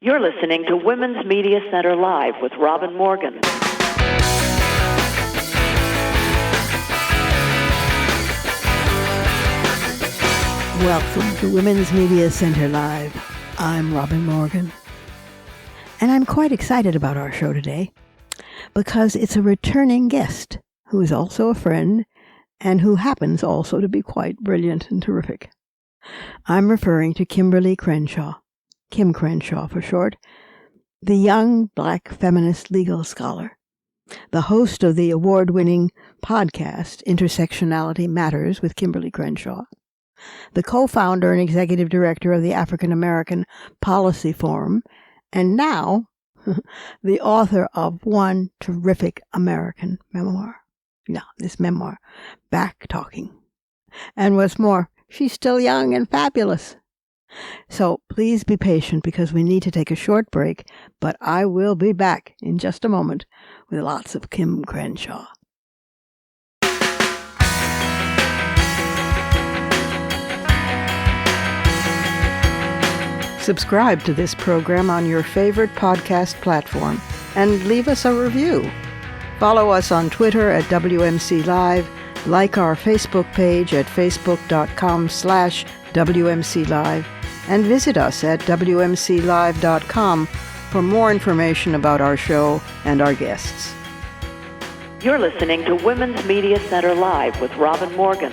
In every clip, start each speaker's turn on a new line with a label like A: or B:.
A: You're listening to Women's Media Center Live with Robin Morgan.
B: Welcome to Women's Media Center Live. I'm Robin Morgan. And I'm quite excited about our show today because it's a returning guest who is also a friend and who happens also to be quite brilliant and terrific. I'm referring to Kimberlé Crenshaw, Kim Crenshaw for short, the young Black feminist legal scholar, the host of the award-winning podcast Intersectionality Matters with Kimberlé Crenshaw, the co-founder and executive director of the African American Policy Forum, and now the author of one terrific American memoir. Yeah, this memoir, Backtalker. And what's more, she's still young and fabulous. So please be patient because we need to take a short break, but I will be back in just a moment with lots of Kim Crenshaw. Subscribe to this program on your favorite podcast platform and leave us a review. Follow us on Twitter at WMC Live, like our Facebook page at facebook.com/WMC Live, and visit us at WMCLive.com for more information about our show and our guests.
A: You're listening to Women's Media Center Live with Robin Morgan.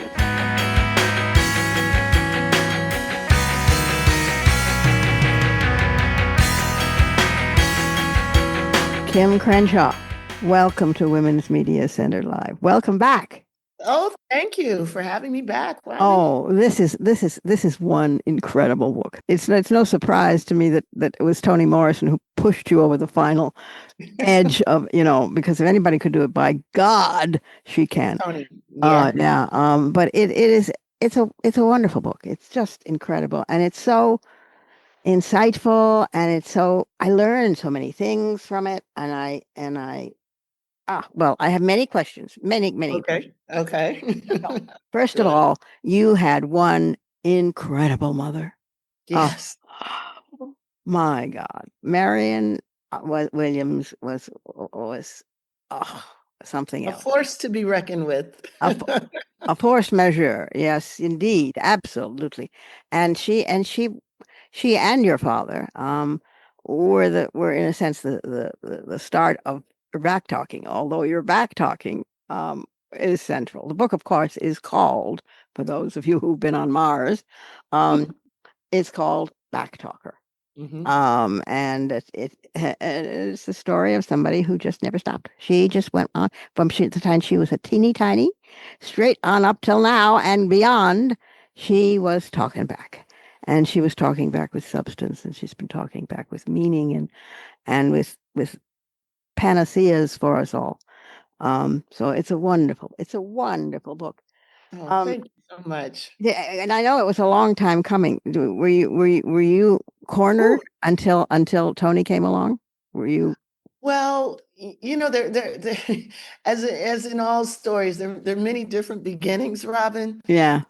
B: Kim Crenshaw, welcome to Women's Media Center Live. Welcome back.
C: Oh, thank you for having me back, Robin.
B: Oh, this is one incredible book. It's no surprise to me that it was Toni Morrison who pushed you over the final edge of, because if anybody could do it, by God, she can.
C: Toni, yeah.
B: But it's a wonderful book. It's just incredible, and it's so insightful, and I learned so many things from it, and I have many questions, many questions.
C: Okay.
B: First of all, you had one incredible mother.
C: Yes.
B: Oh, my God. Marion Williams was something else.
C: A force to be reckoned with.
B: A force majeure. Yes, indeed. Absolutely. And she and your father were in a sense the start of backtalking, although your backtalking is central. The book, of course, is called, for those of you who've been on Mars, it's called Backtalker.
C: Mm-hmm.
B: And it's the story of somebody who just never stopped. She just went on from the time she was a teeny tiny, straight on up till now and beyond. She was talking back. And she was talking back with substance, and she's been talking back with meaning and with panaceas for us all. So it's a wonderful book.
C: Oh, thank you so much.
B: Yeah, and I know it was a long time coming. Were you cornered until Toni came along? Were you?
C: Well, there as in all stories, there are many different beginnings, Robin.
B: Yeah.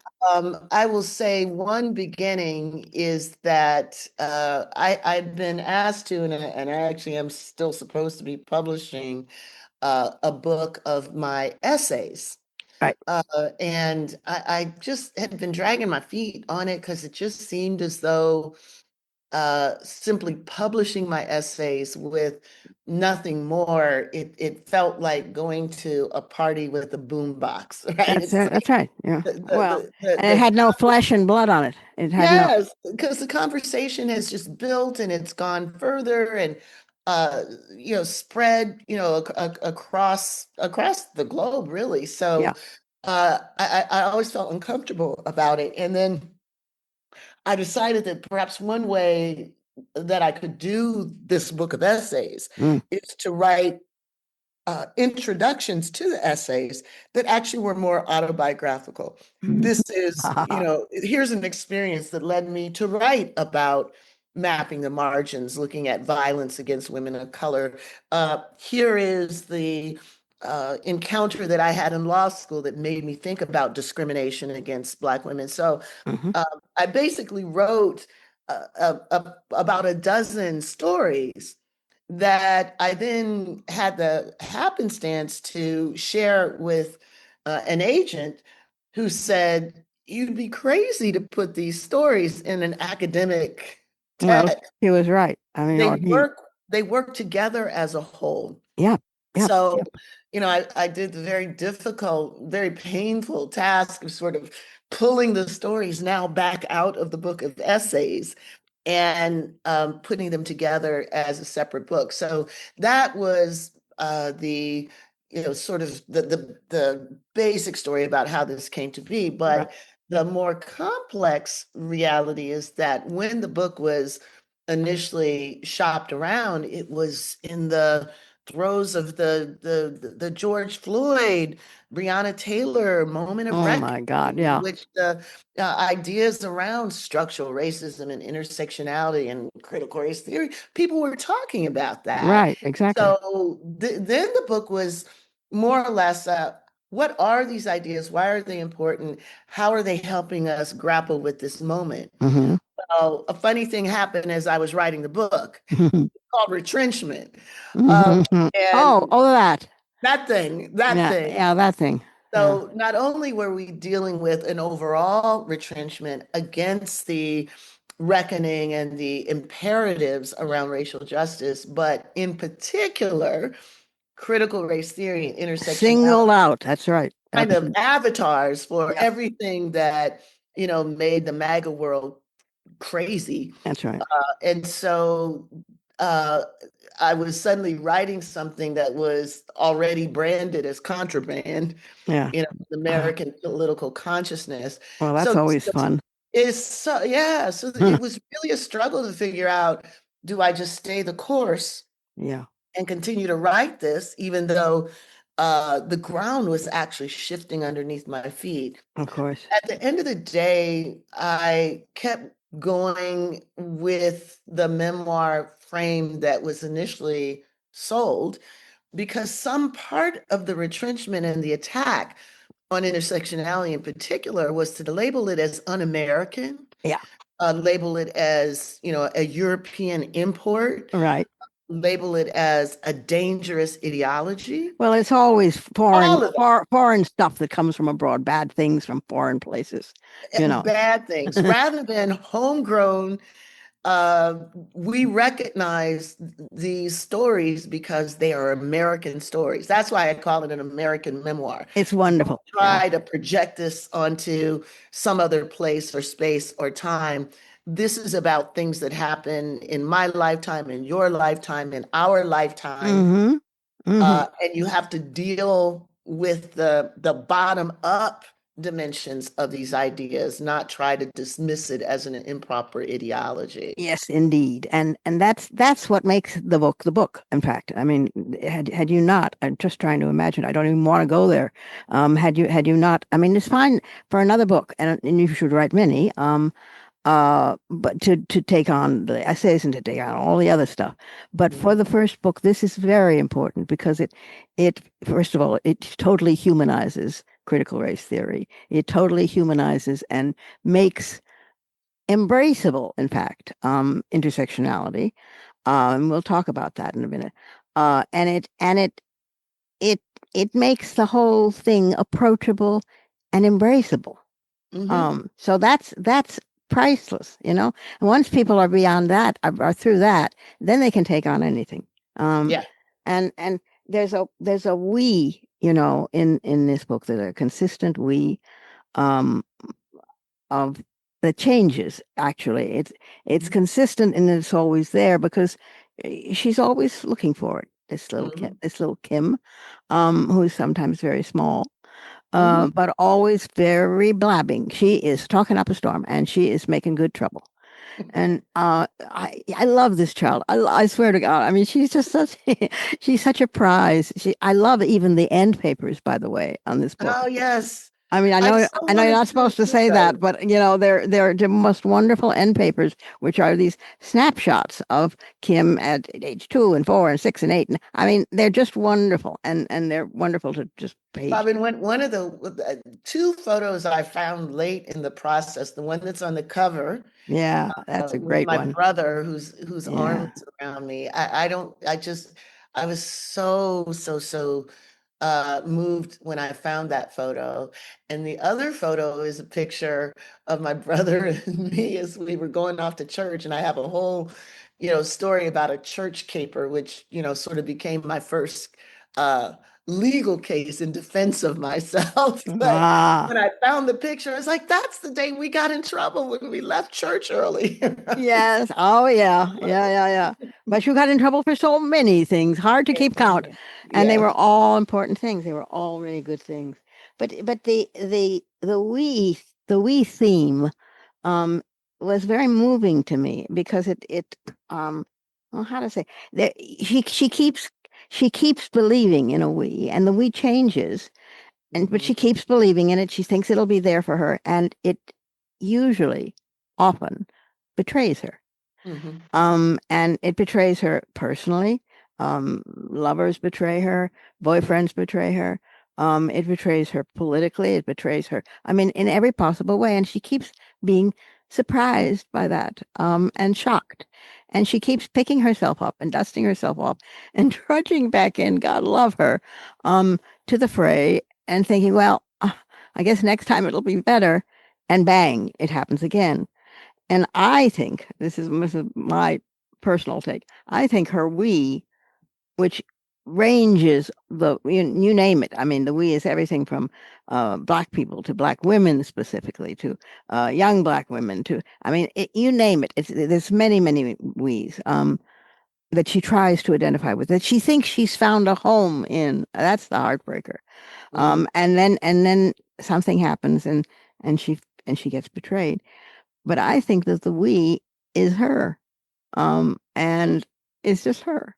C: I will say one beginning is that I've been asked to, and I actually am still supposed to be publishing a book of my essays.
B: Right.
C: And I just had been dragging my feet on it because it just seemed as though simply publishing my essays with nothing more, it felt like going to a party with a boombox, right?
B: That's right. Yeah. And it had no flesh and blood on it. It had
C: yes, because the conversation has just built and it's gone further and spread, across the globe, really. So
B: yeah.
C: I always felt uncomfortable about it. And then I decided that perhaps one way that I could do this book of essays is to write introductions to the essays that actually were more autobiographical. This is, here's an experience that led me to write about mapping the margins, looking at violence against women of color. Here is the encounter that I had in law school that made me think about discrimination against Black women. So I basically wrote about a dozen stories that I then had the happenstance to share with an agent who said, "You'd be crazy to put these stories in an academic
B: Well,
C: text.
B: he was right. I mean,
C: They
B: or he,
C: work, they work together as a whole."
B: yeah, yeah,
C: So,
B: yeah.
C: I did the very difficult, very painful task of sort of pulling the stories now back out of the book of essays and putting them together as a separate book. So that was the sort of the basic story about how this came to be.
B: Right.
C: But the more complex reality is that when the book was initially shopped around, it was in the throes of the George Floyd, Breonna Taylor moment of
B: Oh
C: reckoning,
B: my God.
C: in
B: Yeah.
C: which the ideas around structural racism and intersectionality and critical race theory, people were talking about that.
B: Right. Exactly.
C: So then the book was more or less, what are these ideas? Why are they important? How are they helping us grapple with this moment?
B: Mm-hmm.
C: Well, a funny thing happened as I was writing the book called retrenchment.
B: Mm-hmm. Oh,
C: And
B: oh, that.
C: that
B: Yeah.
C: thing.
B: Yeah. That thing. Yeah.
C: So not only were we dealing with an overall retrenchment against the reckoning and the imperatives around racial justice, but in particular, critical race theory and intersectionality,
B: Singled out. That's right.
C: kind of
B: Absolutely.
C: avatars for
B: Yep.
C: everything that, made the MAGA world crazy.
B: That's right.
C: And so uh, I was suddenly writing something that was already branded as contraband,
B: Yeah. Uh,
C: American political consciousness.
B: well, that's
C: So
B: always fun.
C: it's so, yeah, so it was really a struggle to figure out, do I just stay the course
B: Yeah.
C: and continue to write this, even though the ground was actually shifting underneath my feet?
B: Of course.
C: At the end of the day, I kept going with the memoir frame that was initially sold because some part of the retrenchment and the attack on intersectionality in particular was to label it as un-American,
B: Yeah.
C: label it as, a European import,
B: Right.
C: label it as a dangerous ideology.
B: Well, it's always
C: All of
B: foreign stuff that comes from abroad, bad things from foreign places, you know.
C: bad things rather than homegrown. uh, we recognize these stories because they are American stories. That's why I call it an American memoir.
B: It's wonderful. Yeah.
C: Try to project this onto some other place or space or time. This is about things that happen in my lifetime, in your lifetime, in our lifetime.
B: Mm-hmm. Mm-hmm.
C: And you have to deal with the bottom up dimensions of these ideas, not try to dismiss it as an improper ideology.
B: Yes, indeed, and that's what makes the book. In fact, I mean, had you not, I'm just trying to imagine. I don't even want to go there. Had you not, I mean, it's fine for another book, and you should write many. But to take on the essays and to take on all the other stuff. But for the first book, this is very important because it first of all, it totally humanizes critical race theory. It totally humanizes and makes embraceable, in fact, intersectionality. We'll talk about that in a minute. And it makes the whole thing approachable and embraceable. So that's priceless, you know. And once people are beyond that, are through that, then they can take on anything.
C: Yeah.
B: And there's a we, you know, in this book, that a consistent we um of the changes. Actually, it's consistent and it's always there because she's always looking for it. This little Kim, who is sometimes very small, but always very blabbing. She is talking up a storm and she is making good trouble. And I love this child. I swear to God. I mean, she's just such she's such a prize. I love even the end papers, by the way, on this book.
C: Oh, yes.
B: I mean,
C: I so
B: I know you're
C: wanted
B: not
C: to
B: supposed to
C: include
B: say that,
C: those.
B: but they're the most wonderful end papers, which are these snapshots of Kim at age 2 and 4 and 6 and 8. And I mean, they're just wonderful, and they're wonderful to just page.
C: Robin, one of the two photos I found late in the process, the one that's on the cover,
B: Yeah, that's a
C: with
B: great
C: my
B: one.
C: brother whose arm
B: Yeah.
C: is around me. I don't, I just, I was so moved when I found that photo. And the other photo is a picture of my brother and me as we were going off to church. And I have a whole, story about a church caper, which, sort of became my first uh, legal case in defense of myself. But
B: Ah,
C: when I found the picture, I was like, that's the day we got in trouble when we left church early.
B: yes. Oh, yeah. Yeah, yeah, yeah. But you got in trouble for so many things, hard to keep count. And they
C: Yeah.
B: were all important things. They were all really good things. But the we theme um was very moving to me because it well, how to say that she keeps believing in a we, and the we changes, and but
C: Mhm,
B: she keeps believing in it. She thinks it'll be there for her, and it usually, often, betrays her.
C: mhm,
B: And it betrays her personally. Lovers betray her, boyfriends betray her. It betrays her politically. It betrays her. I mean, in every possible way. And she keeps being surprised by that, and shocked. And she keeps picking herself up and dusting herself off and trudging back in, God love her, to the fray, and thinking, well, I guess next time it'll be better. And bang, it happens again. And I think this is my personal take. I think her we, which ranges you name it. I mean, the we is everything from black people to black women specifically to young black women to, I mean, you name it. There's many we's that she tries to identify with, that she thinks she's found a home in. That's the heartbreaker.
C: mhm.
B: And then something happens, and she and she gets betrayed. But I think that the we is her, and it's just her,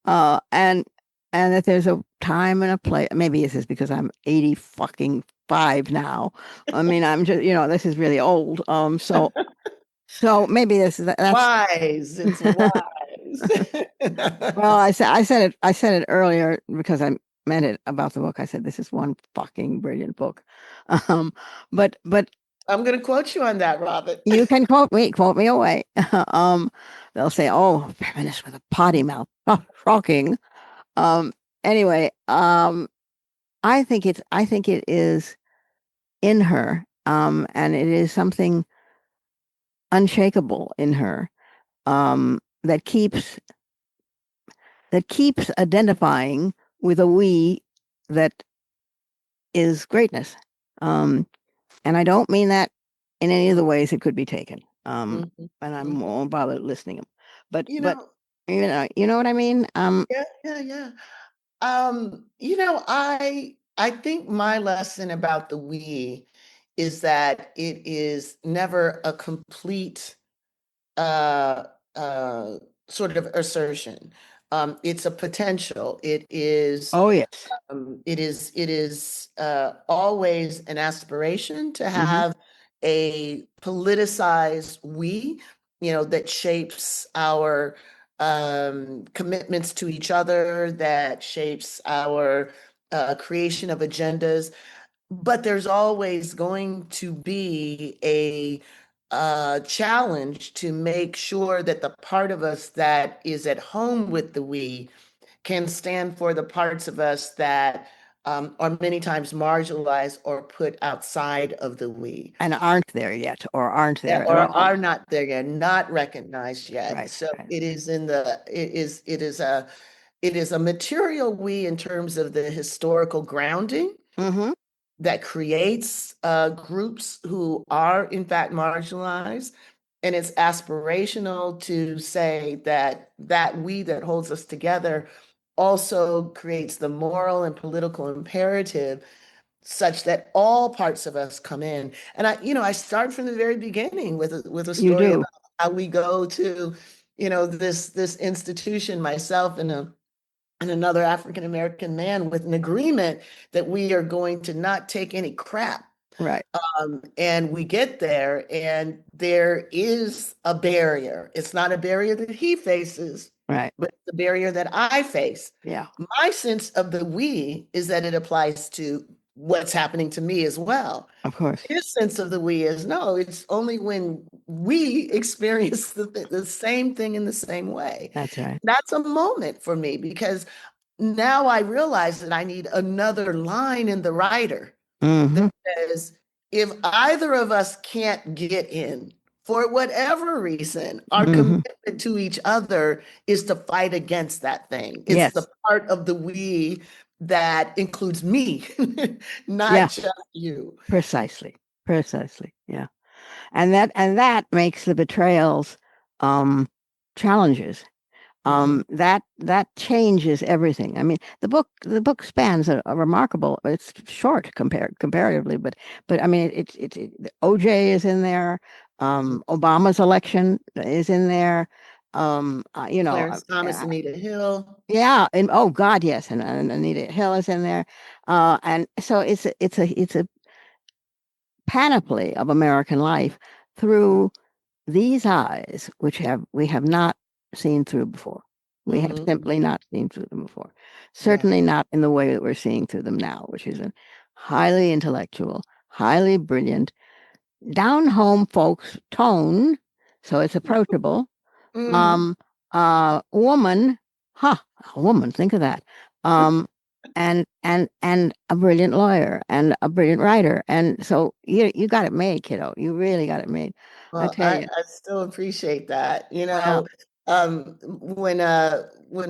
B: uh, and and that there's a time and a place. Maybe this is because I'm 80 fucking 5 now. I mean, I'm just, this is really old. So maybe that's.
C: Wise, it's wise.
B: Well, I said it earlier because I meant it about the book. I said this is one fucking brilliant book. Um, but
C: I'm going to quote you on that, Robert.
B: you can quote me away. um, they'll say, "Oh, feminist with a potty mouth." Oh, shocking. Um, anyway, I think it is in her, and it is something unshakable in her, that keeps identifying with a we that is greatness. Um, and I don't mean that in any of the ways it could be taken.
C: Mhm,
B: And I
C: mhm.
B: won't bother listening.
C: You
B: But
C: know,
B: you know what I mean?
C: yeah, yeah, yeah. I think my lesson about the we is that it is never a complete uh uh sort of assertion. It's a potential.
B: Oh yes.
C: It is always an aspiration to
B: Hmm.
C: have a politicized we, that shapes our commitments to each other, that shapes our creation of agendas. But there's always going to be a challenge to make sure that the part of us that is at home with the we can stand for the parts of us that are many times marginalized or put outside of the we,
B: And aren't there yet, or aren't there at
C: or
B: all.
C: are not there yet, not recognized yet.
B: Right.
C: So
B: Right.
C: it is a material we in terms of the historical grounding
B: Hmm.
C: that creates groups who are in fact marginalized. And it's aspirational to say that we that holds us together also creates the moral and political imperative such that all parts of us come in. And I start from the very beginning with a
B: You
C: story
B: do.
C: about how we go to, this institution, myself and another African American man, with an agreement that we are going to not take any crap
B: Right.
C: And we get there, and there is a barrier. It's not a barrier that he faces,
B: Right.
C: but the barrier that I face.
B: Yeah.
C: My sense of the we is that it applies to what's happening to me as well.
B: Of course.
C: His sense of the we is no, it's only when we experience the same thing in the same way.
B: That's right.
C: That's a moment for me because now I realize that I need another line in the writer
B: Mm-hmm.
C: that says, if either of us can't get in for whatever reason, our
B: Mm-hmm.
C: commitment to each other is to fight against that thing. It's the
B: Yes.
C: part of the we that includes me, not
B: Yeah.
C: just you.
B: Precisely. Precisely. Yeah. And that makes the betrayals challenges.
C: Mhm.
B: That changes everything. I mean, the book spans a remarkable. It's short comparatively, but I mean, OJ is in there. Obama's election is in there. You know,
C: Clarence Thomas, Anita Hill.
B: yeah, and oh God, yes, and Anita Hill is in there. And so it's a panoply of American life through these eyes, which we have not seen through before. We have
C: Mhm.
B: simply not seen through them before.
C: Yeah.
B: Certainly not in the way that we're seeing through them now, which is a highly intellectual, highly brilliant, down home folks tone, so it's approachable.
C: Mhm.
B: Um, woman, huh? A woman, think of that. Um, and a brilliant lawyer and a brilliant writer, and so you got it made, kiddo. You really got it made. I
C: Well,
B: tell
C: I,
B: you.
C: I still appreciate that.
B: Well,
C: When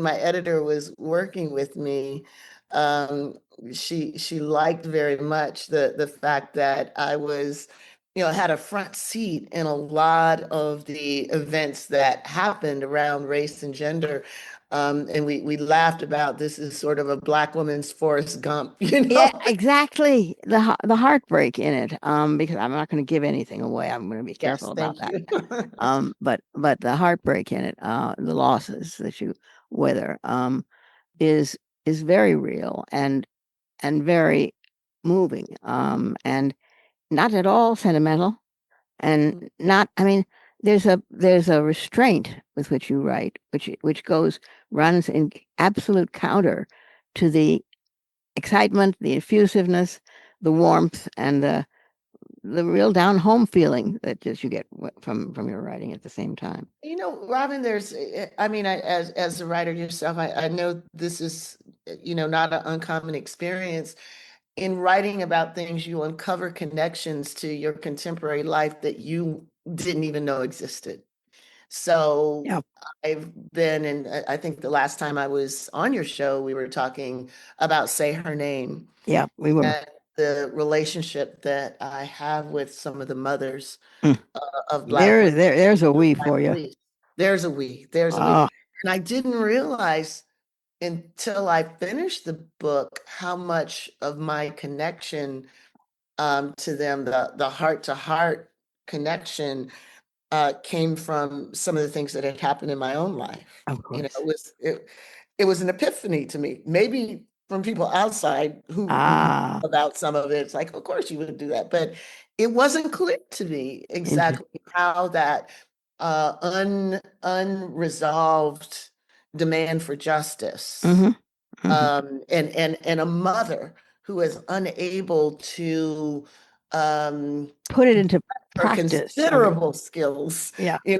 C: my editor was working with me, um, she liked very much the fact that I was, had a front seat in a lot of the events that happened around race and gender. And we laughed about this is sort of a Black woman's Forrest Gump,
B: yeah, exactly. The heartbreak in it. Because I'm not going to give anything away. I'm going to be careful
C: Yes,
B: about
C: thank
B: that.
C: you.
B: But the heartbreak in it, the losses that you wither, is very real and very moving, and not at all sentimental, and not. I mean, there's a restraint with which you write, which runs in absolute counter to the excitement, the effusiveness, the warmth, and the real down home feeling that just you get from your writing at the same time.
C: Robin, I mean, as a writer yourself, I know this is, not an uncommon experience. In writing about things, you uncover connections to your contemporary life that you didn't even know existed. So
B: Yeah,
C: I've been, and I think the last time I was on your show, we were talking about Say Her Name
B: yeah, we were.
C: and the relationship that I have with some of the mothers
B: Mm.
C: of Black women.
B: There's a we for you.
C: Please. There's a we.
B: Oh,
C: And I didn't realize until I finished the book how much of my connection to them, the heart to heart connection, came from some of the things that had happened in my own life.
B: of
C: It
B: course.
C: was an epiphany to me. Maybe from people outside who know
B: Ah,
C: about some of it, it's like, of course you would do that. But it wasn't clear to me
B: interesting.
C: exactly how that unresolved demand for justice,
B: Hmm. Hmm.
C: and a mother who is unable to
B: Put it into
C: her
B: practice. I mean,
C: considerable skills,
B: yeah.
C: in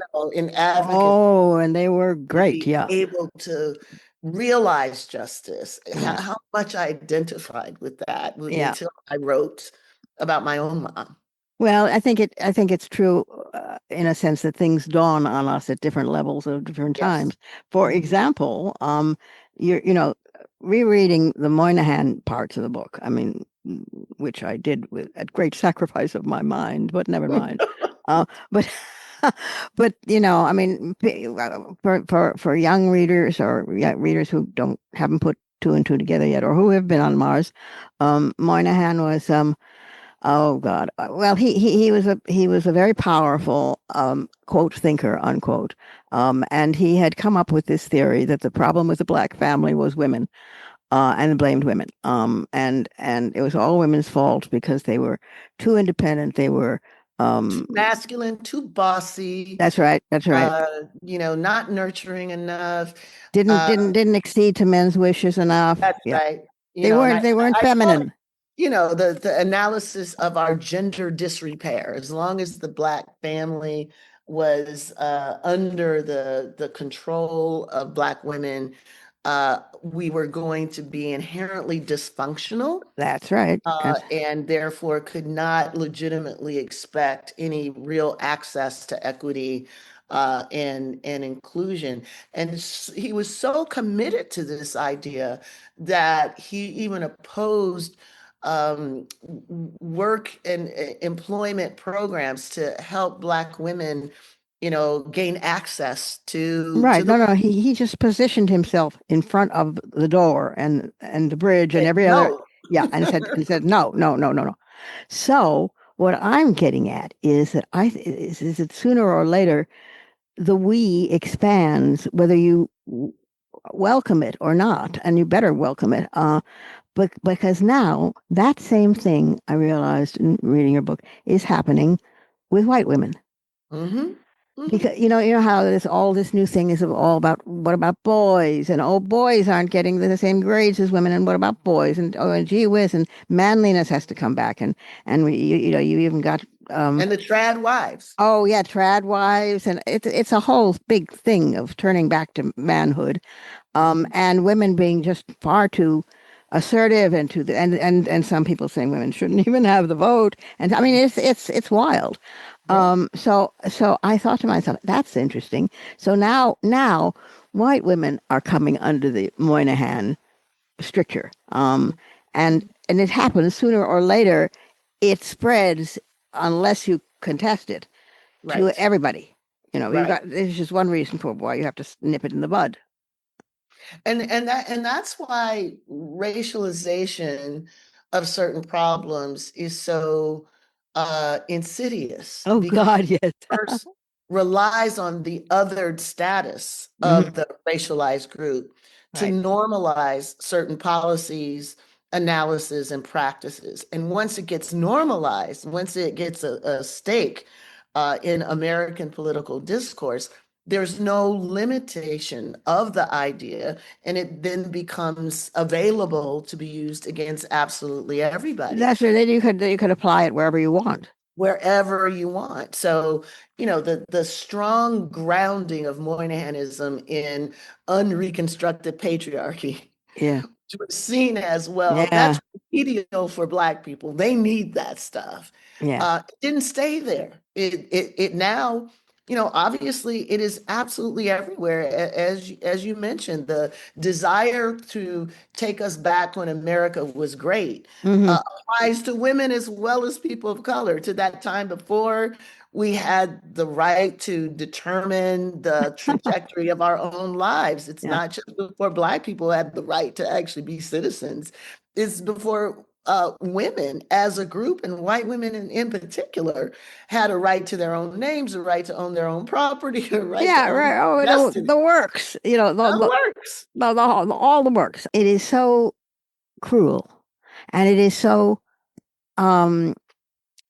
C: advocacy,
B: Oh, and they were great.
C: be
B: Yeah.
C: able to realize justice. How,
B: Right.
C: how much I identified with that
B: Yeah.
C: until I wrote about my own mom.
B: Well, I think it's true, in a sense that things dawn on us at different levels of different
C: Yes.
B: times. For
C: Mhm.
B: example, you know, rereading the Moynihan parts of the book. I mean, which I did at great sacrifice of my mind, but never mind. But but I mean, for young readers or readers who haven't put two and two together yet, or who have been on Mars, Moynihan was. Oh God. Well, he was a very powerful, quote, thinker, unquote. And he had come up with this theory that the problem with the black family was women. and blamed women. And it was all women's fault because they were too independent. They were
C: Too masculine, too bossy,
B: that's right. That's right.
C: not nurturing enough.
B: Didn't accede to men's wishes enough.
C: That's
B: Yeah.
C: right. And
B: They weren't
C: I call it,
B: feminine.
C: the analysis of our gender disrepair. As long as the Black family was under the control of Black women, we were going to be inherently dysfunctional,
B: That's right.
C: and therefore could not legitimately expect any real access to equity and inclusion. And he was so committed to this idea that he even opposed work and employment programs to help Black women, gain access to
B: Right.
C: the
B: No, no. He just positioned himself in front of the door and the bridge and every other.
C: no.
B: Yeah, and said no, no, no, no, no. So what I'm getting at is that is that sooner or later the we expands whether you welcome it or not, and you better welcome it. But because now that same thing I realized in reading your book is happening with white women.
C: Hmm. Hmm.
B: Because you know how this all this new thing is all about what about boys, and oh, boys aren't getting the same grades as women, and what about boys, and oh, and gee whiz, and manliness has to come back, and you even got
C: And the trad wives.
B: oh yeah, trad wives, and it's a whole big thing of turning back to manhood,
C: Mhm.
B: and women being just far too assertive, and and some people saying women shouldn't even have the vote, and I mean it's wild.
C: Yeah.
B: So I thought to myself, that's interesting. So now white women are coming under the Moynihan stricture, and it happens sooner or later. It spreads unless you contest it to
C: Right.
B: everybody. You've
C: Right.
B: got there's just one reason for why you have to nip it in the bud.
C: And that's why racialization of certain problems is so insidious,
B: Oh
C: because
B: God, yes.
C: first relies on the othered status
B: Mhm.
C: of the racialized group to
B: Right.
C: normalize certain policies, analysis, and practices. And once it gets normalized, once it gets a stake in American political discourse, there's no limitation of the idea, and it then becomes available to be used against absolutely everybody
B: That's right. Then you could apply it wherever you want.
C: wherever you want. So, the strong grounding of Moynihanism in unreconstructed patriarchy
B: Yeah.
C: was seen as, well,
B: Yeah.
C: that's remedial for Black people. They need that stuff.
B: Yeah.
C: It didn't stay there. It now, obviously it is absolutely everywhere. As you mentioned, the desire to take us back when America was great
B: Hmm.
C: applies to women as well as people of color, to that time before we had the right to determine the trajectory of our own lives. It's
B: Yeah.
C: not just before Black people had the right to actually be citizens. It's before women as a group, and white women in particular, had a right to their own names, a right to own their own property, a right to
B: Yeah.
C: own
B: Right. Oh,
C: destiny.
B: the works.
C: That works.
B: All the works. It is so cruel, and it is so um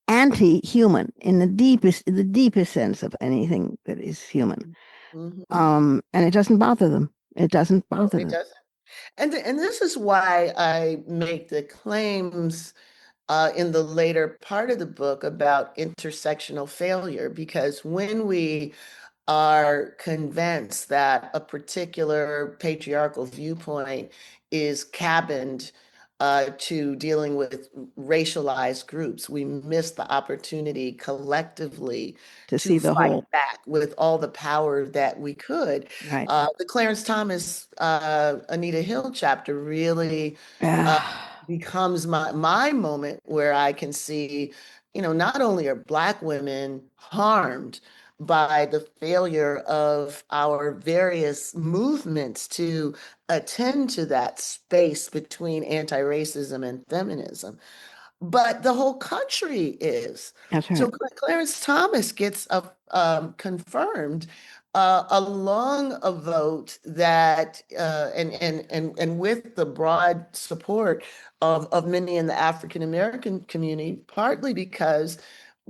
B: anti-human in the deepest sense of anything that is human.
C: Mhm.
B: And it doesn't bother them. It doesn't
C: No,
B: bother
C: it
B: them.
C: doesn't. And this is why I make the claims in the later part of the book about intersectional failure, because when we are convinced that a particular patriarchal viewpoint is cabined to dealing with racialized groups, we miss the opportunity collectively
B: To
C: to
B: see the
C: fight
B: whole.
C: back with all the power that we could.
B: Right.
C: The Clarence Thomas, Anita Hill chapter really uh,
B: Ah,
C: becomes my moment where I can see, not only are Black women harmed by the failure of our various movements to attend to that space between anti-racism and feminism, but the whole country is.
B: that's
C: So
B: right.
C: Clarence Thomas gets confirmed along a vote that and with the broad support of many in the African American community, partly because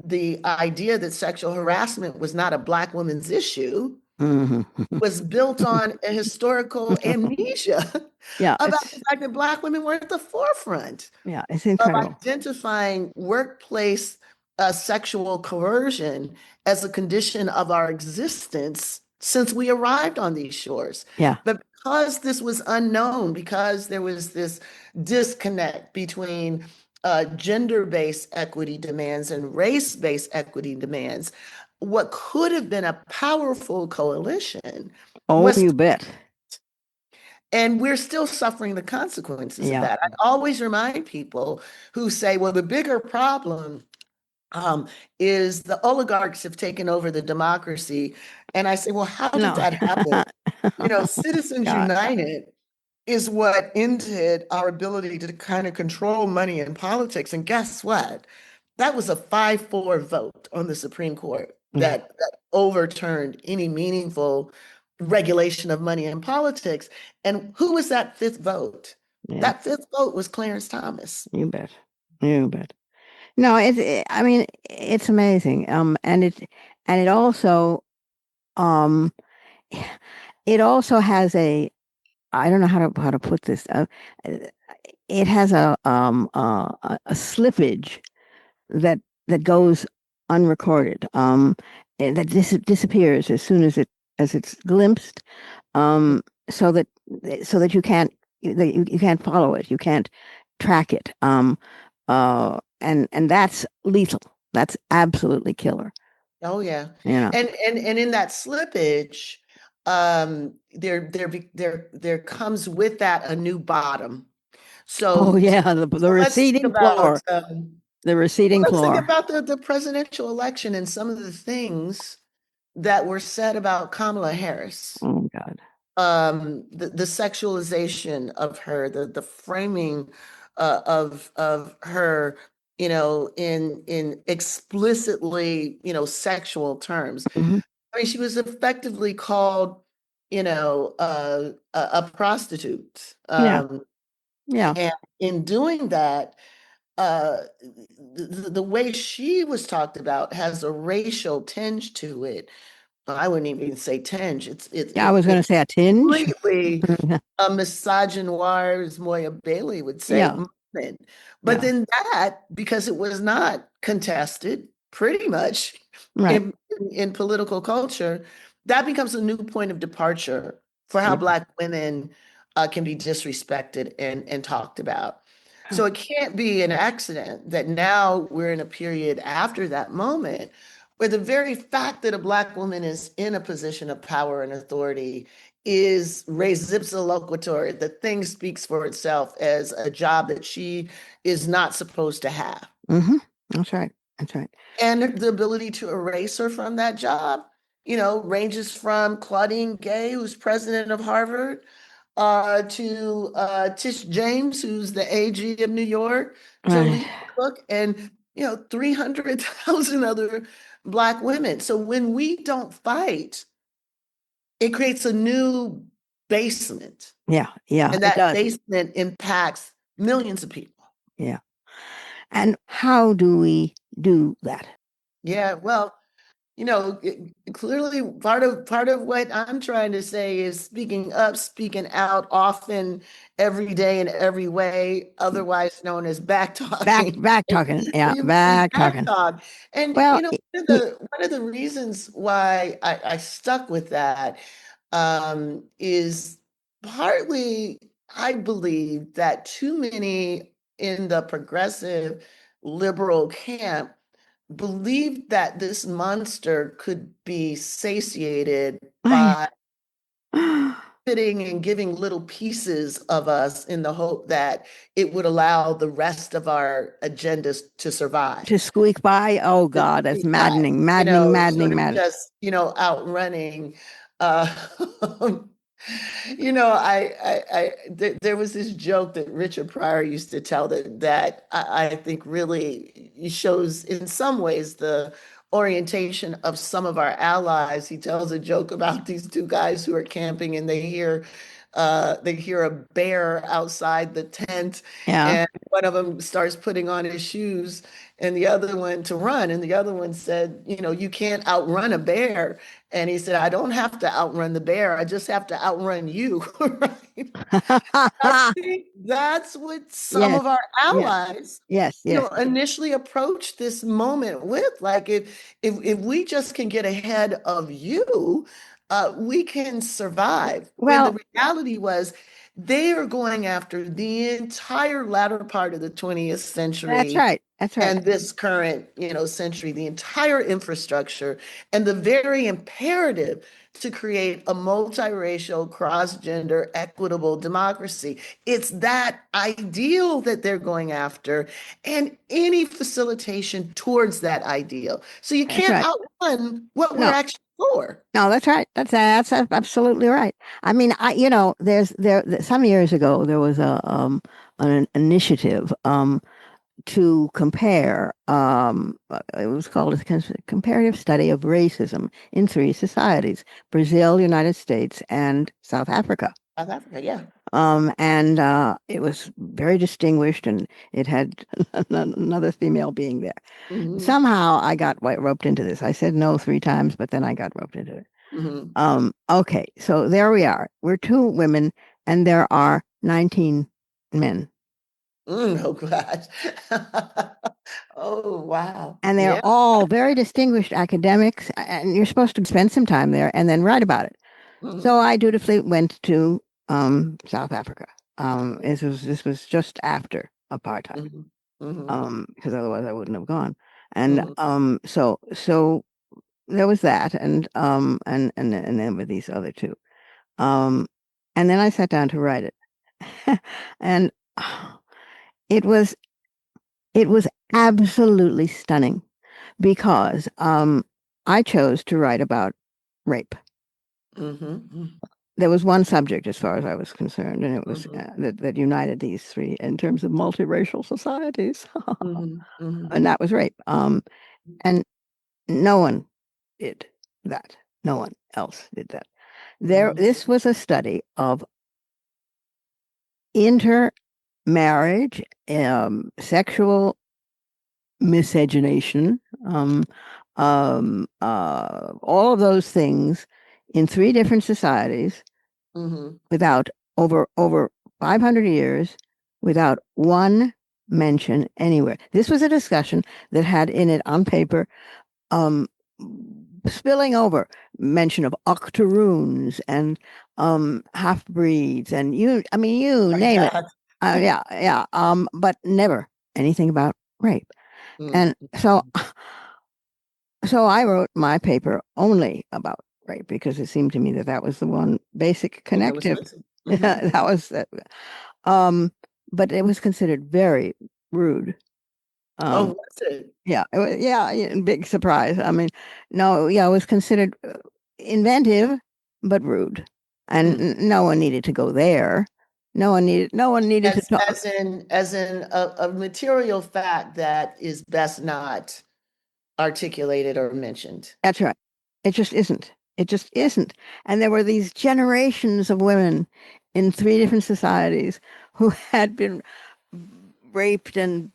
C: the idea that sexual harassment was not a Black woman's issue was built on a historical amnesia
B: Yeah,
C: about the fact that Black women were at the forefront
B: it's
C: of
B: incredible.
C: identifying workplace sexual coercion as a condition of our existence since we arrived on these shores.
B: Yeah.
C: But because this was unknown, because there was this disconnect between gender-based equity demands and race-based equity demands, what could have been a powerful coalition
B: Oh,
C: was,
B: you bet.
C: and we're still suffering the consequences of
B: Yeah.
C: that. I always remind people who say, well, the bigger problem is the oligarchs have taken over the democracy. And I say, well, how did
B: No.
C: that happen? Citizens
B: God.
C: United is what ended our ability to kind of control money in politics. And guess what? That was a 5-4 vote on the Supreme Court
B: Yeah.
C: that overturned any meaningful regulation of money in politics. And who was that fifth vote?
B: Yeah.
C: That fifth vote was Clarence Thomas.
B: You bet. You bet. No, I mean, it's amazing. And it also has I don't know how to put this. It has a slippage that goes unrecorded. That disappears as soon as it's glimpsed. So that you can't follow it. You can't track it. And that's lethal. That's absolutely killer.
C: Oh yeah.
B: You know.
C: And in that slippage, there comes with that a new bottom.
B: Oh
C: So
B: yeah, the
C: let's think
B: receding
C: about
B: floor. The receding floor.
C: the presidential election and some of the things that were said about Kamala Harris.
B: Oh God.
C: The sexualization of her, the framing of her, in explicitly, sexual terms.
B: Hmm.
C: I mean, she was effectively called, a prostitute.
B: Yeah. Yeah.
C: And in doing that, uh, the way she was talked about has a racial tinge to it. I wouldn't even say tinge.
B: Yeah. I was going to
C: It's
B: say a tinge.
C: completely a misogynoir, as Moya Bailey would say,
B: Yeah.
C: moment. But
B: Yeah.
C: then that, because it was not contested, pretty much
B: Right.
C: in political culture, that becomes a new point of departure for how
B: Yeah.
C: Black women can be disrespected and talked about. So it can't be an accident that now we're in a period after that moment where the very fact that a Black woman is in a position of power and authority is res ipsa loquitur. The thing speaks for itself as a job that she is not supposed to have.
B: Mm-hmm. That's right. That's right.
C: And the ability to erase her from that job, ranges from Claudine Gay, who's president of Harvard, to Tish James, who's the AG of New York, to
B: Right.
C: Lisa Cook, and 300,000 other Black women. So when we don't fight, it creates a new basement,
B: Yeah. Yeah.
C: and
B: It
C: that
B: does.
C: basement impacts millions of people.
B: Yeah. And how do we do that?
C: Yeah, well, clearly part of what I'm trying to say is speaking up, speaking out often, every day in every way, otherwise known as back talking.
B: Back talking. Yeah.
C: We
B: Back
C: back
B: talking.
C: talk. And
B: Well,
C: one of the reasons why I stuck with that is partly I believe that too many in the progressive liberal camp believed that this monster could be satiated
B: I,
C: by fitting and giving little pieces of us in the hope that it would allow the rest of our agendas to survive.
B: to squeak by. Oh
C: To
B: God, that's
C: squeak by,
B: maddening, maddening,
C: sort
B: maddening,
C: of
B: maddening.
C: just, outrunning. Uh, there was this joke that Richard Pryor used to tell that I think really shows in some ways the orientation of some of our allies. He tells a joke about these two guys who are camping and they hear a bear outside the tent,
B: Yeah.
C: and one of them starts putting on his shoes and the other one to run, and the other one said, you can't outrun a bear. And he said, I don't have to outrun the bear, I just have to outrun you. Right? I think that's what some
B: Yes.
C: of our
B: Yes.
C: allies,
B: Yes. Yes.
C: initially approach this moment with. Like, if we just can get ahead of you, we can survive. When the
B: Well,
C: reality was, they are going after the entire latter part of the 20th
B: that's
C: century
B: right. That's right.
C: and this current, century, the entire infrastructure and the very imperative to create a multiracial, cross-gender, equitable democracy. It's that ideal that they're going after and any facilitation towards that ideal. So you
B: That's
C: can't
B: right.
C: outrun what we're
B: No,
C: actually for.
B: no, that's right. That's absolutely right. I mean, some years ago there was an initiative to compare. It was called a comparative study of racism in three societies: Brazil, United States, and South Africa.
C: South Africa, yeah.
B: And it was very distinguished, and it had another female being there.
C: Hmm.
B: Somehow I got roped into this. I said no 3 times, but then I got roped into it.
C: Hmm.
B: Okay, so there we are. We're two women, and there are 19 men.
C: Oh, gosh. Oh, wow.
B: And they're
C: Yeah.
B: all very distinguished academics, and you're supposed to spend some time there and then write about it. So
C: Mhm.
B: I dutifully went to South Africa. This was just after apartheid,
C: Mhm. Mhm.
B: because otherwise I wouldn't have gone. And
C: Mhm.
B: so there was that, and then with these other two, um, and then I sat down to write it, and it was it was absolutely stunning because I chose to write about rape.
C: Mhm.
B: There was one subject as far as I was concerned, and it was
C: Mhm.
B: that united these three in terms of multiracial societies,
C: Mhm. Mhm.
B: and that was rape. And no one did that. No one else did that.
C: Mhm.
B: This was a study of intermarriage, sexual miscegenation, all of those things in three different societies
C: Mhm.
B: without over 500 years without one mention anywhere. This was a discussion that had in it on paper um, spilling over mention of octoroons and half breeds and you
C: My
B: name it.
C: God.
B: Yeah, yeah. But never anything about rape.
C: Mm.
B: And so I wrote my paper only about rape because it seemed to me that that was the one basic
C: Thing that was
B: connective.
C: missing.
B: That
C: Mhm.
B: was um, but it was considered very rude.
C: Oh,
B: Um,
C: was it?
B: yeah, yeah, big surprise. I mean, no, yeah, it was considered inventive but rude, and
C: Mm.
B: no one needed to go there. No one needed to
C: As
B: talk.
C: as in a material fact that is best not articulated or mentioned.
B: That's right. It just isn't. It just isn't. And there were these generations of women in three different societies who had been raped and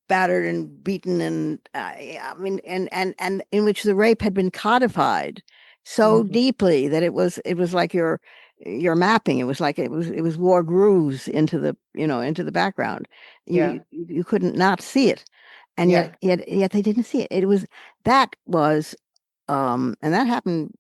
B: battered and beaten, and and in which the rape had been codified so
C: Mhm.
B: deeply that it was like your mapping. It was war grooves into the background.
C: Yeah.
B: You couldn't not see it, and yet
C: Yeah.
B: yet they didn't see it. That was and that happened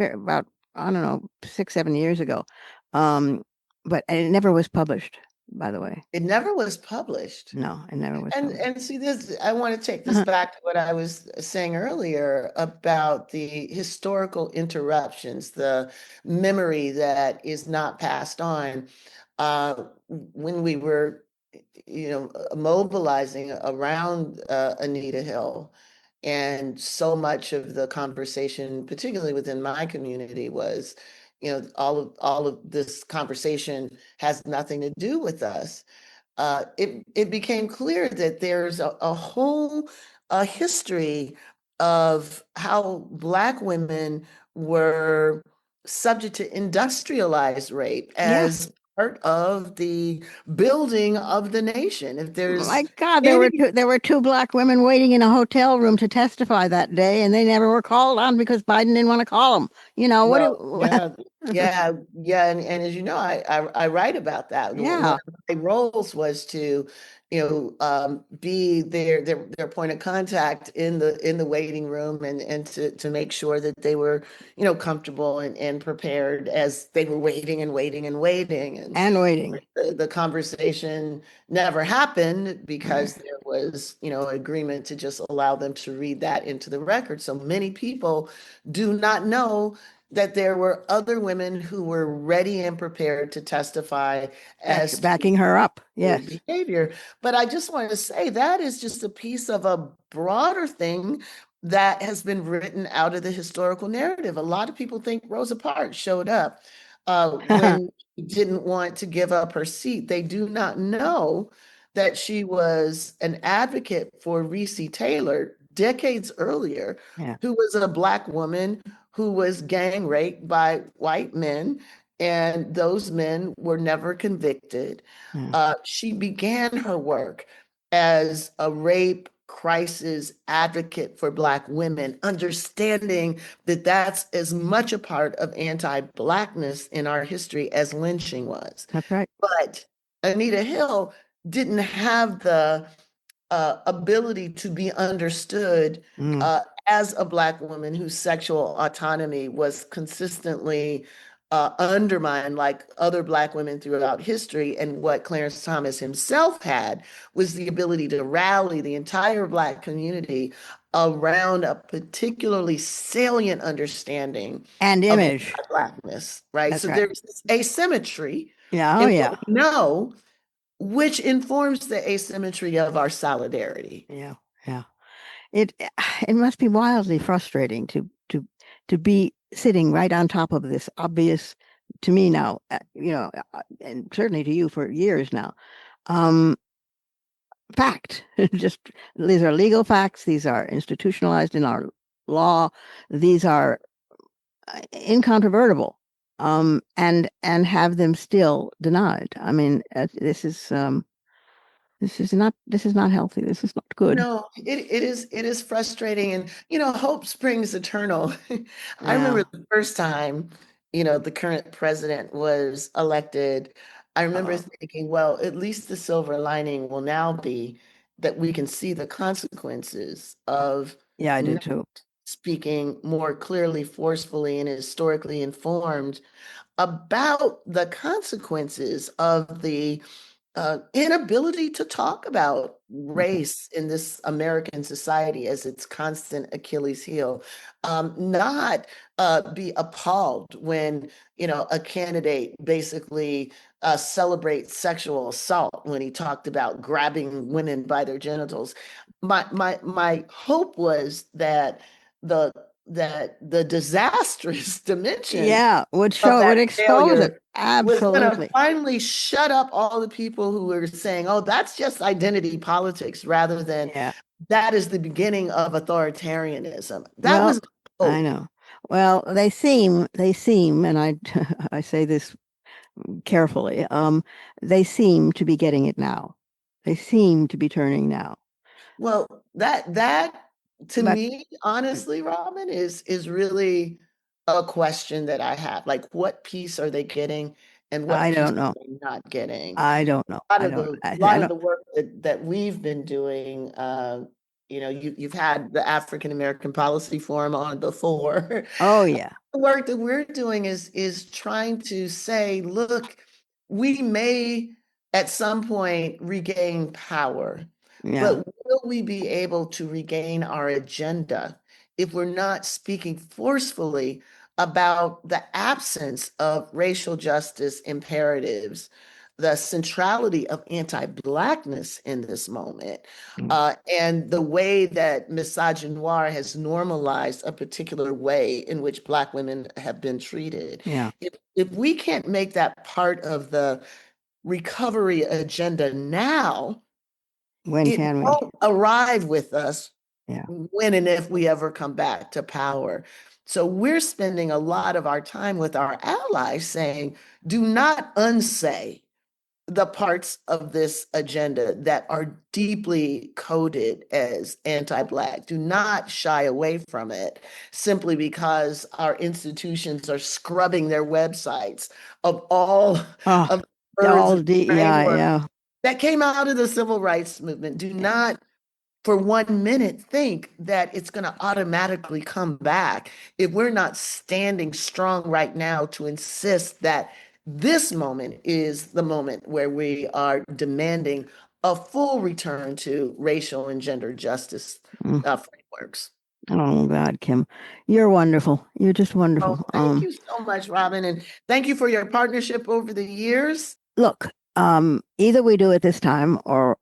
B: about, I don't know, 6 7 years ago, um but and it never was published, by the way.
C: It never was published.
B: No, it never was
C: And
B: published.
C: and see this, I want to take this back to what I was saying earlier about the historical interruptions, the memory that is not passed on. When we were, mobilizing around Anita Hill, and so much of the conversation, particularly within my community, was, all of this conversation has nothing to do with us. It became clear that there's a whole history of how Black women were subject to industrialized rape
B: Yeah.
C: as part of the building of the nation. If there's
B: My God,
C: any,
B: there were two Black women waiting in a hotel room to testify that day, and they never were called on because Biden didn't want to call them.
C: well, yeah, yeah, and as you know, I write about that. One
B: Yeah,
C: of my roles was to, be their point of contact in the waiting room, and to make sure that they were, comfortable and prepared as they were waiting and waiting and waiting. And
B: and waiting.
C: the conversation never happened
B: Right.
C: because there was, agreement to just allow them to read that into the record. So many people do not know that there were other women who were ready and prepared to testify as to
B: Backing her up. Yes.
C: behavior. But I just wanted to say that is just a piece of a broader thing that has been written out of the historical narrative. A lot of people think Rosa Parks showed up when she didn't want to give up her seat. They do not know that she was an advocate for Reese Taylor decades earlier,
B: Yeah.
C: who was a Black woman who was gang raped by white men, and those men were never convicted.
B: Yeah.
C: She began her work as a rape crisis advocate for Black women, understanding that that's as much a part of anti-Blackness in our history as lynching was.
B: That's right.
C: But Anita Hill didn't have the ability to be understood
B: Mm.
C: as a Black woman whose sexual autonomy was consistently undermined, like other Black women throughout history. And what Clarence Thomas himself had was the ability to rally the entire Black community around a particularly salient understanding
B: And
C: of
B: image.
C: anti-Blackness, right?
B: That's
C: So
B: right.
C: there's this asymmetry
B: Yeah. Oh,
C: in
B: yeah.
C: what we know, which informs the asymmetry of our solidarity.
B: Yeah. Yeah. It it must be wildly frustrating to be sitting right on top of this obvious to me now, and certainly to you for years now. Um, Fact. Just these are legal facts. These are institutionalized in our law. These are incontrovertible. And have them still denied. I mean, this is not healthy. This is not good.
C: No, it is frustrating, and hope springs eternal. I
B: Yeah.
C: remember the first time, the current president was elected. I remember
B: Uh,
C: thinking, well, at least the silver lining will now be that we can see the consequences of
B: yeah, I did
C: not
B: too.
C: speaking more clearly, forcefully, and historically informed about the consequences of the inability to talk about race in this American society as its constant Achilles heel. Not be appalled when a candidate basically celebrates sexual assault when he talked about grabbing women by their genitals. My hope was that the the disastrous dimension
B: Yeah,
C: of
B: would
C: that
B: expose it.
C: failure was going to
B: Absolutely.
C: finally shut up all the people who were saying, oh, that's just identity politics, rather than
B: Yeah.
C: that is the beginning of authoritarianism. That
B: Well,
C: was
B: I
C: hope.
B: know. Well, they seem, and I, I say this carefully, they seem to be getting it now. They seem to be turning now.
C: Well, that to
B: But
C: me, honestly, Robin, is really a question that I have. Like, what piece are they getting, and what
B: I
C: piece
B: don't
C: are
B: know.
C: they not getting?
B: I don't know.
C: Lot
B: I
C: of
B: don't.
C: the
B: I
C: lot of
B: don't.
C: the work that we've been doing, you've had the African American Policy Forum on before.
B: Oh yeah.
C: The work that we're doing is trying to say, look, we may at some point regain power,
B: Yeah.
C: but will we be able to regain our agenda if we're not speaking forcefully about the absence of racial justice imperatives, the centrality of anti-Blackness in this moment,
B: Mm.
C: and the way that misogynoir has normalized a particular way in which Black women have been treated.
B: Yeah.
C: If we can't make that part of the recovery agenda now,
B: When
C: it
B: can we?
C: won't arrive with us
B: Yeah.
C: when and if we ever come back to power. So we're spending a lot of our time with our allies saying, do not unsay the parts of this agenda that are deeply coded as anti-Black. Do not shy away from it simply because our institutions are scrubbing their websites of all
B: Oh,
C: of the words and
B: yeah,
C: framework
B: yeah.
C: that came out of the civil rights movement. Do not for 1 minute think that it's going to automatically come back if we're not standing strong right now to insist that this moment is the moment where we are demanding a full return to racial and gender justice
B: Mm.
C: frameworks.
B: Oh God, Kim, you're wonderful. You're just
C: Oh,
B: wonderful.
C: thank you so much, Robin, and thank you for your partnership over the years.
B: Look, either we do it this time or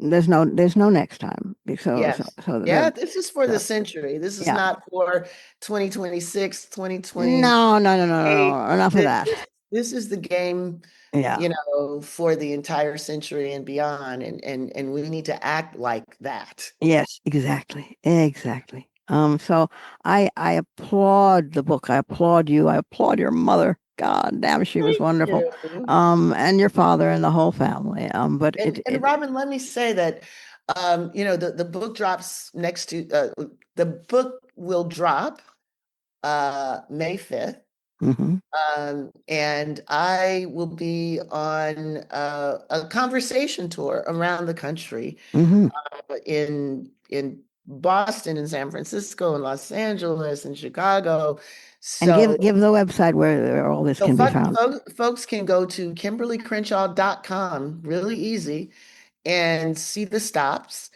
B: there's no next time.
C: Yes.
B: So
C: Yeah,
B: that
C: this is for the
B: so,
C: century. This is
B: yeah.
C: not for 2026, 2020.
B: No, no, no, no,
C: Hey,
B: no. Enough of that.
C: this is the game,
B: Yeah.
C: for the entire century and beyond, and we need to act like that.
B: Yes, exactly. Exactly. So I applaud the book. I applaud you. I applaud your mother. God damn, she was
C: Thank
B: wonderful.
C: you.
B: And your father and the whole family. But
C: And Robin, let me say that, the book drops next to the book will drop May 5th.
B: mhm,
C: And I will be on a conversation tour around the country,
B: mhm.
C: in Boston and San Francisco and Los Angeles and Chicago.
B: And
C: So,
B: give the website where all this
C: so
B: can be found.
C: folks can go to KimberléCrenshaw.com, really easy, and see the stops.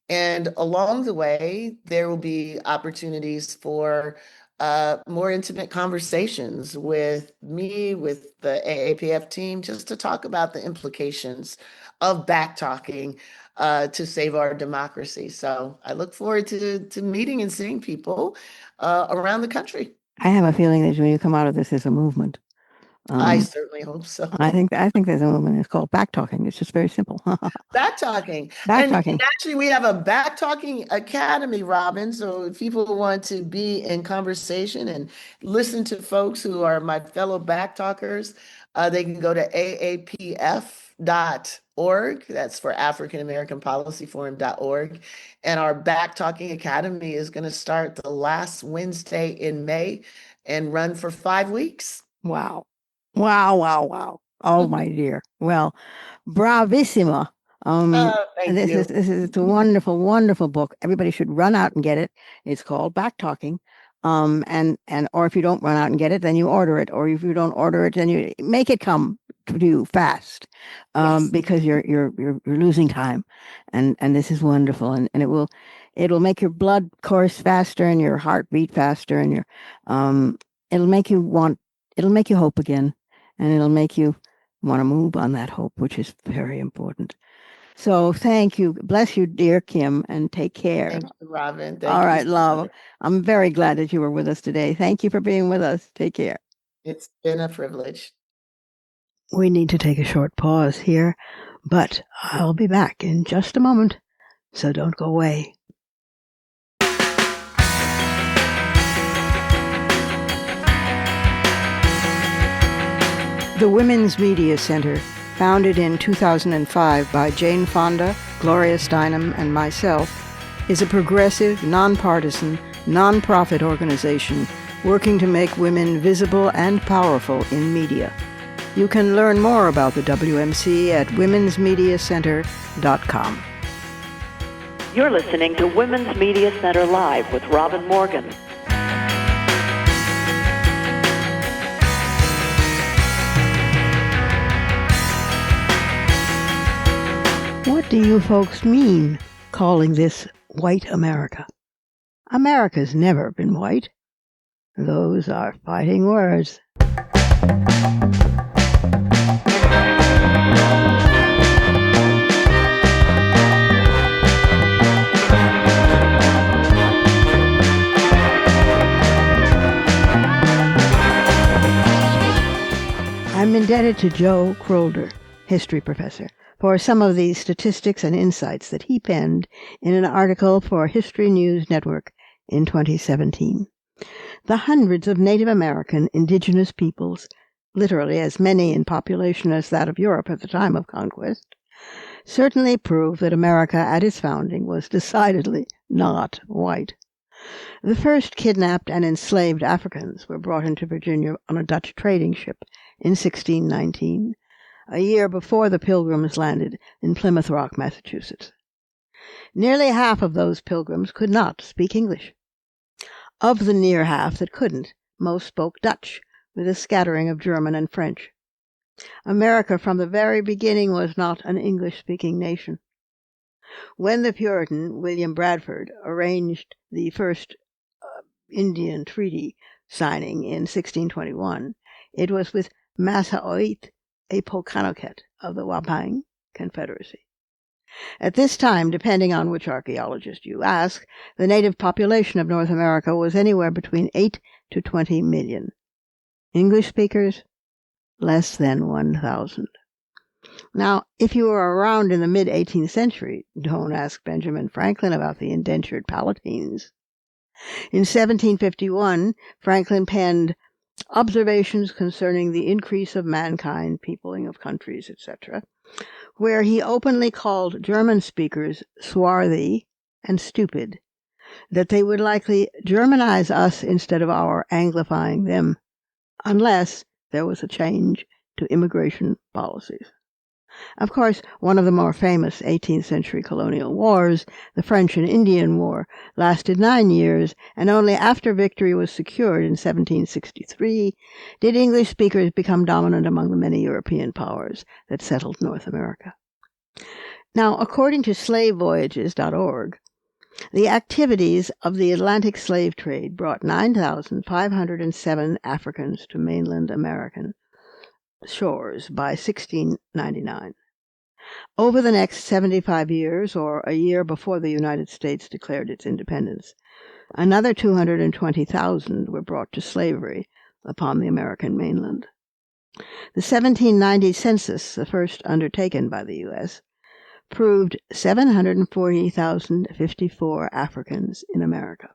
C: And along the way, there will be opportunities for more intimate conversations with me, with the AAPF team, just to talk about the implications of backtalking to save our democracy. So I look forward to meeting and seeing people around the country.
B: I have a feeling that when you come out of this, there's a movement.
C: I
B: Um,
C: certainly hope so.
B: I think there's a movement. It's called backtalking. It's just very simple.
C: Back talking. And
B: Backtalking.
C: actually, we have a back talking academy, Robin. So if people want to be in conversation and listen to folks who are my fellow back talkers, they can go to aapf.org. That's for African American Policy Forum.org. And our back talking academy is going to start the last Wednesday in May and run for 5 weeks.
B: Wow. Wow, wow, wow. Oh my dear. Well, bravissima.
C: Thank
B: This is
C: you.
B: this is it's a wonderful, wonderful book. Everybody should run out and get it. It's called Backtalking. And or if you don't run out and get it, then you order it. Or if you don't order it, then you make it come to you fast.
C: Yes.
B: Because you're losing time. And this is wonderful. And it'll make your blood course faster and your heart beat faster and your it'll make you want it'll make you hope again, and it'll make you want to move on that hope, which is very important. So thank you. Bless you, dear Kim, and take care.
C: Thank you, Robin.
B: All
C: Thank you
B: right,
C: so
B: love.
C: much.
B: I'm very glad that you were with us today. Thank you for being with us. Take care.
C: It's been a privilege.
B: We need to take a short pause here, but I'll be back in just a moment, so don't go away. The Women's Media Center, founded in 2005 by Jane Fonda, Gloria Steinem, and myself, is a progressive, nonpartisan, nonprofit organization working to make women visible and powerful in media. You can learn more about the WMC at womensmediacenter.com.
A: You're listening to Women's Media Center Live with Robin Morgan.
B: What do you folks mean calling this white America? America's never been white. Those are fighting words. I'm indebted to Joe Crolder, history professor, for some of these statistics and insights that he penned in an article for History News Network in 2017. The hundreds of Native American indigenous peoples, literally as many in population as that of Europe at the time of conquest, certainly prove that America at its founding was decidedly not white. The first kidnapped and enslaved Africans were brought into Virginia on a Dutch trading ship in 1619, a year before the Pilgrims landed in Plymouth Rock, Massachusetts. Nearly half of those Pilgrims could not speak English. Of the near half that couldn't, most spoke Dutch, with a scattering of German and French. America from the very beginning was not an English-speaking nation. When the Puritan, William Bradford, arranged the first Indian treaty signing in 1621, it was with Massaoit, a Pokanoket of the Wapang Confederacy. At this time, depending on which archaeologist you ask, the native population of North America was anywhere between 8 to 20 million. English speakers, less than 1,000. Now, if you were around in the mid-18th century, don't ask Benjamin Franklin about the indentured Palatines. In 1751, Franklin penned Observations Concerning the Increase of Mankind, Peopling of Countries, etc., where he openly called German speakers swarthy and stupid, that they would likely Germanize us instead of our Anglifying them, unless there was a change to immigration policies. Of course, one of the more famous 18th century colonial wars, the French and Indian War, lasted 9 years, and only after victory was secured in 1763 did English speakers become dominant among the many European powers that settled North America. Now, according to slavevoyages.org, the activities of the Atlantic slave trade brought 9,507 Africans to mainland American shores by 1699. Over the next 75 years, or a year before the United States declared its independence, another 220,000 were brought to slavery upon the American mainland. The 1790 census, the first undertaken by the U.S., proved 740,054 Africans in America,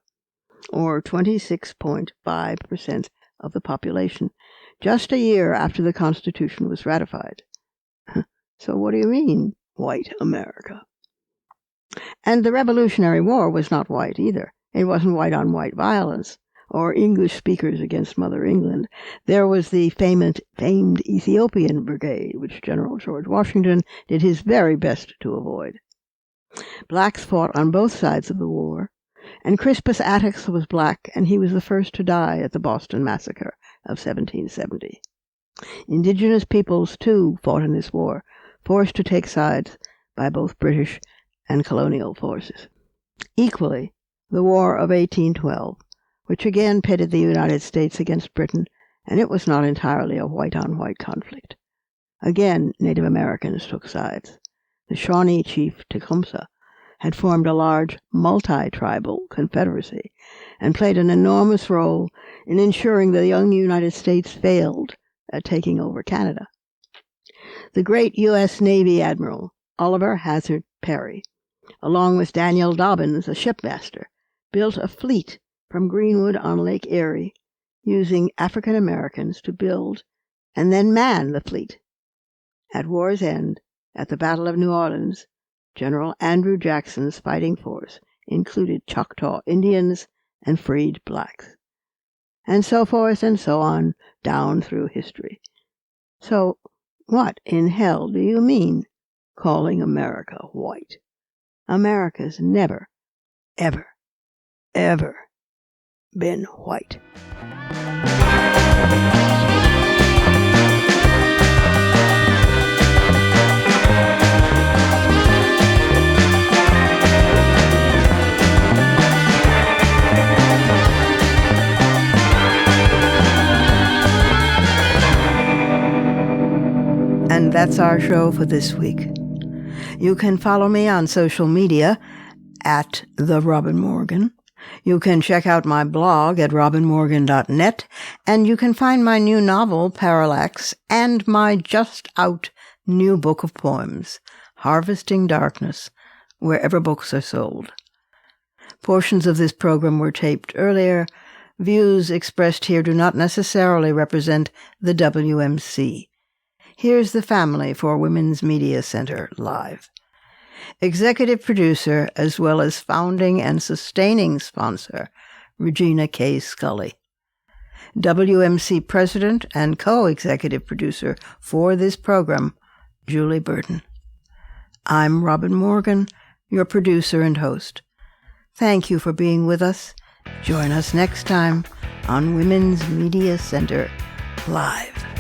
B: or 26.5% of the population, just a year after the Constitution was ratified. So what do you mean, white America? And the Revolutionary War was not white either. It wasn't white-on-white violence, or English speakers against Mother England. There was the famed Ethiopian Brigade, which General George Washington did his very best to avoid. Blacks fought on both sides of the war, and Crispus Attucks was black, and he was the first to die at the Boston Massacre of 1770. Indigenous peoples, too, fought in this war, forced to take sides by both British and colonial forces. Equally, the War of 1812, which again pitted the United States against Britain, and it was not entirely a white-on-white conflict. Again, Native Americans took sides. The Shawnee chief Tecumseh had formed a large multi-tribal confederacy and played an enormous role in ensuring the young United States failed at taking over Canada. The great U.S. Navy Admiral Oliver Hazard Perry, along with Daniel Dobbins, a shipmaster, built a fleet from Greenwood on Lake Erie, using African Americans to build and then man the fleet. At war's end, at the Battle of New Orleans, General Andrew Jackson's fighting force included Choctaw Indians and freed blacks. And so forth and so on, down through history. So, what in hell do you mean, calling America white? America's never, ever, ever been white. And that's our show for this week. You can follow me on social media at The Robin Morgan. You can check out my blog at robinmorgan.net, and you can find my new novel, Parallax, and my just-out new book of poems, Harvesting Darkness, wherever books are sold. Portions of this program were taped earlier. Views expressed here do not necessarily represent the WMC. Here's the family for Women's Media Center Live. Executive producer, as well as founding and sustaining sponsor, Regina K. Scully. WMC president and co-executive producer for this program, Julie Burton. I'm Robin Morgan, your producer and host. Thank you for being with us. Join us next time on Women's Media Center Live.